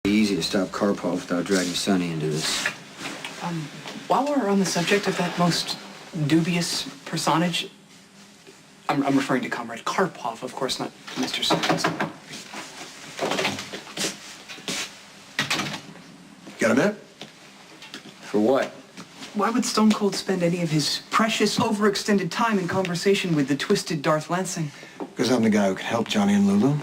Easy to stop Karpov without dragging Sonny into this. While we're on the subject of that most dubious personage, I'm referring to Comrade Karpov, of course, not Mr. Simmons. Got a minute? For what? Why would Stone Cold spend any of his precious, overextended time in conversation with the twisted Darth Lansing? Because I'm the guy who can help Johnny and Lulu.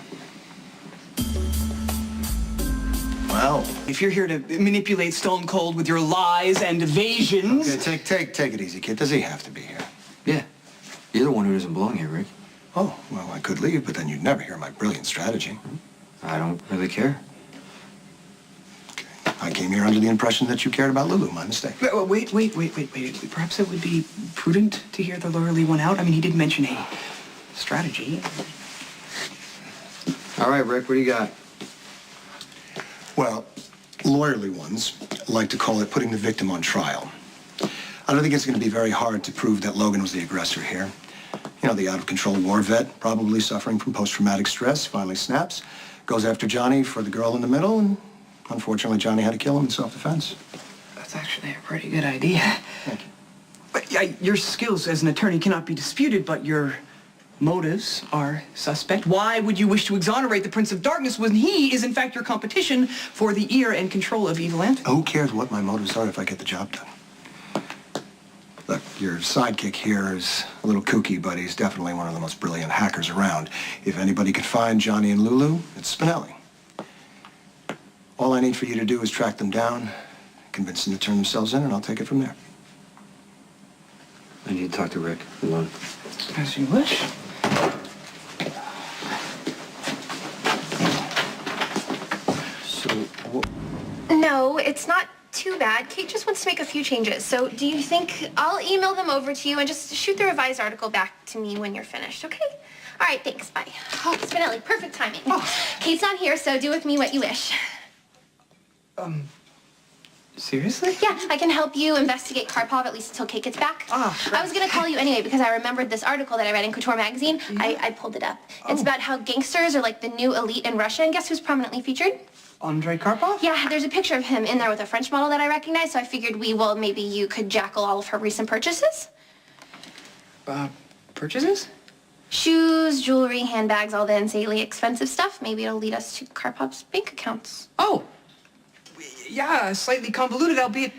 Well. If you're here to manipulate Stone Cold with your lies and evasions... Okay, take it easy, kid. Does he have to be here? Yeah. You're the one who doesn't belong here, Rick. Oh, well, I could leave, but then you'd never hear my brilliant strategy. I don't really care. Okay. I came here under the impression that you cared about Lulu. My mistake. Wait. Perhaps it would be prudent to hear the lawyerly one out. I mean, he did mention a strategy. All right, Rick, what do you got? Well, lawyerly ones like to call it putting the victim on trial. I don't think it's going to be very hard to prove that Logan was the aggressor here. You know, the out-of-control war vet, probably suffering from post-traumatic stress, finally snaps, goes after Johnny for the girl in the middle, and unfortunately, Johnny had to kill him in self-defense. That's actually a pretty good idea. Thank you. But your skills as an attorney cannot be disputed, but your motives are suspect. Why would you wish to exonerate the Prince of Darkness when he is, in fact, your competition for the ear and control of evil Ant? Who cares what my motives are if I get the job done? Look, your sidekick here is a little kooky, but he's definitely one of the most brilliant hackers around. If anybody could find Johnny and Lulu, it's Spinelli. All I need for you to do is track them down, convince them to turn themselves in, and I'll take it from there. I need to talk to Rick alone. As you wish. No, it's not too bad. Kate just wants to make a few changes. So do you think I'll email them over to you and just shoot the revised article back to me when you're finished, okay? All right, thanks. Bye. Oh, Spinelli, perfect timing. Oh. Kate's not here, so do with me what you wish. Seriously? Yeah, I can help you investigate Karpov at least until Kate gets back. Sure. I was going to call you anyway because I remembered this article that I read in Couture magazine. Yeah. I pulled it up. It's about how gangsters are like the new elite in Russia, and guess who's prominently featured? Andrei Karpov? Yeah, there's a picture of him in there with a French model that I recognize, so I figured maybe you could jackal all of her recent purchases. Purchases? Shoes, jewelry, handbags, all the insanely expensive stuff. Maybe it'll lead us to Karpov's bank accounts. Oh! Yeah, slightly convoluted, albeit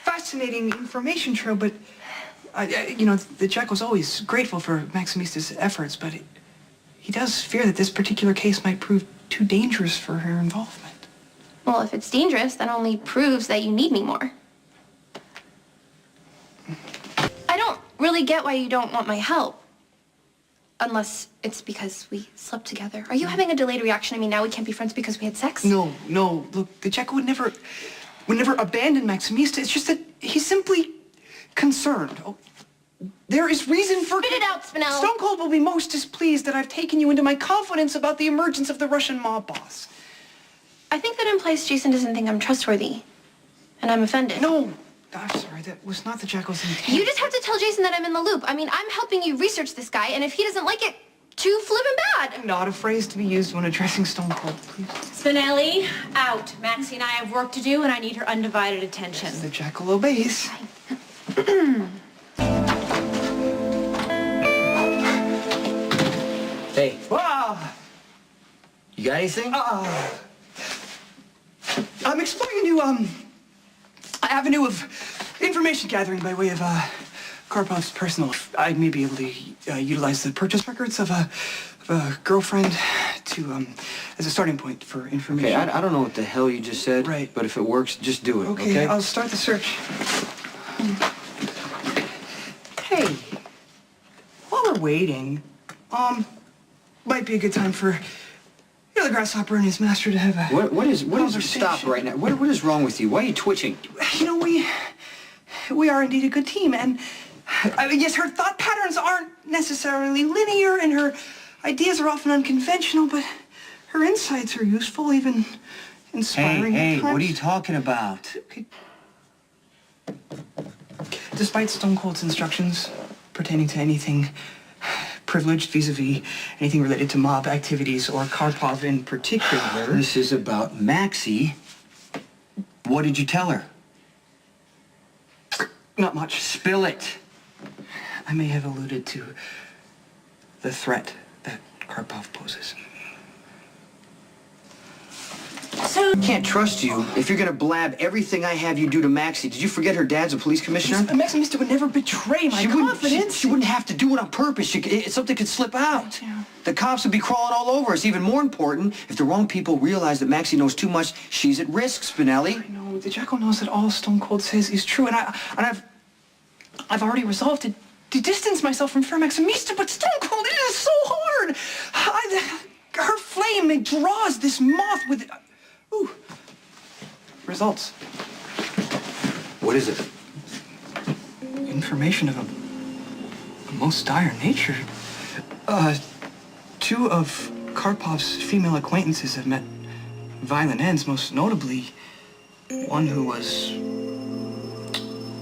fascinating information trail, but, you know, the Jack was always grateful for Maximista's efforts, but he does fear that this particular case might prove too dangerous for her involvement. Well, if it's dangerous, that only proves that you need me more. I don't really get why you don't want my help. Unless it's because we slept together. Are you having a delayed reaction? I mean, now we can't be friends because we had sex? No. Look, the Czech would never abandon Maximista. It's just that he's simply concerned. Oh, there is reason for... Spit it out, Spinelli. Stone Cold will be most displeased that I've taken you into my confidence about the emergence of the Russian mob boss. I think that implies Jason doesn't think I'm trustworthy. And I'm offended. No. I'm sorry, that was not the Jackal's intent. You just have to tell Jason that I'm in the loop. I mean, I'm helping you research this guy, and if he doesn't like it, too flippin' bad. Not a phrase to be used when addressing Stone Cold, please. Spinelli, out. Maxie and I have work to do, and I need her undivided attention. The Jackal obeys. Hey, Wow! you got anything? I'm exploring a new, avenue of information gathering by way of, Karpov's personal. I may be able to, utilize the purchase records of a girlfriend to, as a starting point for information. Okay, I don't know what the hell you just said. Right. But if it works, just do it, Okay, I'll start the search. Hey, while we're waiting, might be a good time for the grasshopper and his master to have a What is conversation. stop right now? What is wrong with you? Why are you twitching? You know, we are indeed a good team, and I mean, yes, her thought patterns aren't necessarily linear, and her ideas are often unconventional, but her insights are useful, even inspiring at times. What are you talking about? Okay. Despite Stone Cold's instructions pertaining to anything privileged vis-a-vis anything related to mob activities or Karpov in particular. This is about Maxie. What did you tell her? Not much. Spill it. I may have alluded to the threat that Karpov poses. So, I can't trust you if you're gonna blab everything I have you do to Maxie. Did you forget her dad's a police commissioner? Maximista would never betray my confidence. She wouldn't have to do it on purpose. Something could slip out. Yeah. The cops would be crawling all over us. Even more important, if the wrong people realize that Maxie knows too much, she's at risk, Spinelli. I know. The Jackal knows that all Stone Cold says is true, and I've already resolved to distance myself from Fair Maximista, but Stone Cold, it is so hard. Her flame, it draws this moth with it. Ooh. Results. What is it? Information of a most dire nature. Two of Karpov's female acquaintances have met violent ends, most notably one who was,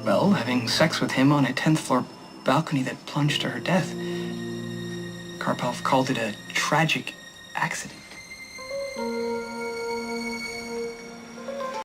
well, having sex with him on a 10th floor balcony that plunged to her death. Karpov called it a tragic accident.